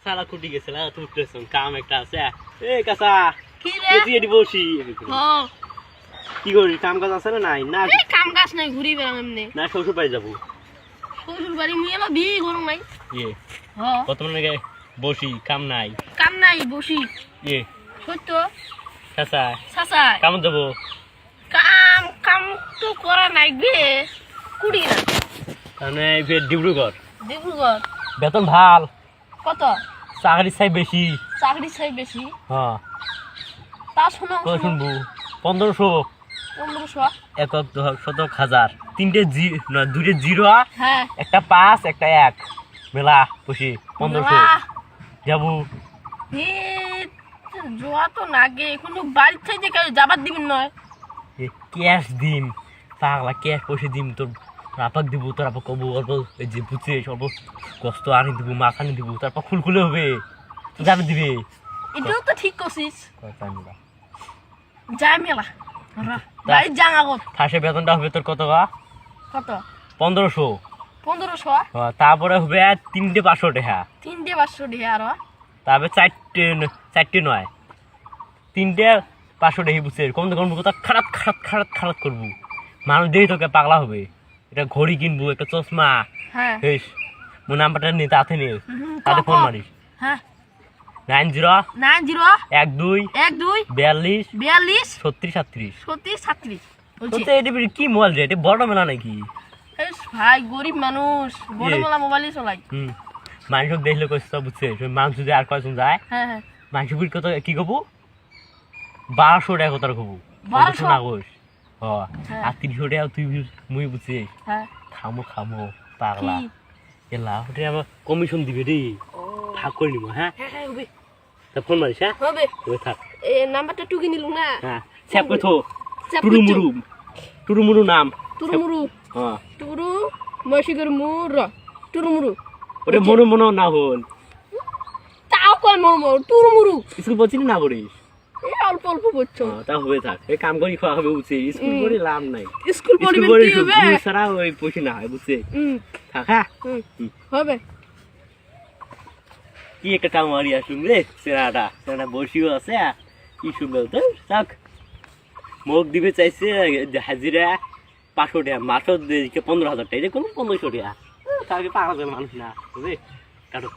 সারা কুটি গেছিল তুমি প্রেসন কাম একটা আছে এ কাঁচা কি রে তুই এটি বসি হ্যাঁ কি করি কাম কাজ আছে না নাই না এই কাম কাজ নাই ঘুরি বেড়াম এমনি না শ্বশুর বাড়ি যাবো শ্বশুর বাড়ি মুই এলা বিয়ে করুম নাই ইয়ে হ্যাঁ কত মানে বসি কাম নাই কাম নাই বসি ইয়ে সত্য কাঁচা চাচা কেমন যাবো কাম কাম তো করা নাই বে কুড়ি না মানে ডিব্রুগড় ডিব্রুগড় বেতন ভাল কত চাকরি চাই বেশি চাকরি চাই বেশি হ্যাঁ তা শোনো কত শুনবো 1500 1500 একক শতক হাজার তিনটে দুইটে জিরো হ্যাঁ একটা 5 একটা 1 মেলা বসি 1500 যাবো জোয়া তো নাগে কোনো বাড়ির থেকে কেউ যাবার দিবেন নয় ক্যাশ দিম পাগলা ক্যাশ পয়সা দিম তোর আপাক দিব তোর আপা কবু অল্প এই যে বুঝছে অল্প কষ্ট আনি দিব মাছ আনি দিব তারপর খুলখুলে হবে যাবে দিবে এটাও তো ঠিক করছিস যাই মেলা বাড়ির জাঙা কত ফার্স্টে বেতনটা হবে তোর কত কত 1500 1500 তারপরে হবে 3টে 500 টাকা 3টে 500 টাকা আর তারপরে 4টে নয় 3টে 500 টাকা বুঝছে কম তো কম কথা খারাপ খারাপ খারাপ খারাপ করবো মানুষ দেখে তোকে পাগলা হবে এটা ঘড়ি কিনবো একটা চশমা হ্যাঁ বেশ মোর নাম্বারটা নিয়ে তাতে নিয়ে তাতে ফোন মারিস হ্যাঁ 90 90 12 12 42 42 36 37 37 বলছি তোতে এটা কি মোবাইল রে এটা বড় মেলা নাকি এস ভাই গরিব মানুষ বড় মেলা মোবাইলই চালাই হুম মানুষ দেখলে কইছ বুঝছে মানুষ যদি আর কয়জন যায় হ্যাঁ হ্যাঁ মানুষ কত কি কব 1200 টাকা কথা কব 1200 না কইস আর 300 টাকা তুই মুই বুঝছিস হ্যাঁ খামো পাগলা এলা ওটা আমার কমিশন দিবে রে ভাগ করে নিব হ্যাঁ হ্যাঁ হ্যাঁ হবে তা ফোন মারিস হ্যাঁ হবে ওই থাক এই নাম্বারটা টুকি নিলু না হ্যাঁ সেভ করে থো টুরুমুরু নাম টুরুমুরু হ্যাঁ টুরু মশিগর মুর টুরুমুরু ওরে মনো না হল তাও কয় মোমো টুরুমুরু স্কুল পড়ছিস না পড়িস এই অল্প অল্প পড়ছো তা হবে থাক এই কাম করি খাওয়া হবে বুঝছিস স্কুল পড়ি লাভ নাই স্কুল পড়িবেন কি হবে সারা ওই পয়সা না হয় বুঝছিস থাক হ্যাঁ হবে কি একটা কাম মারি আসুন রে সেরাটা বসিও আছে কি সুন্দর তো থাক মুখ দিবে চাইছে হাজিরা 500 টাকা মাসও 15,000 টাকা এটা কোনো 1500 টাকা তাকে পাগল মানুষ না বুঝলি কাটো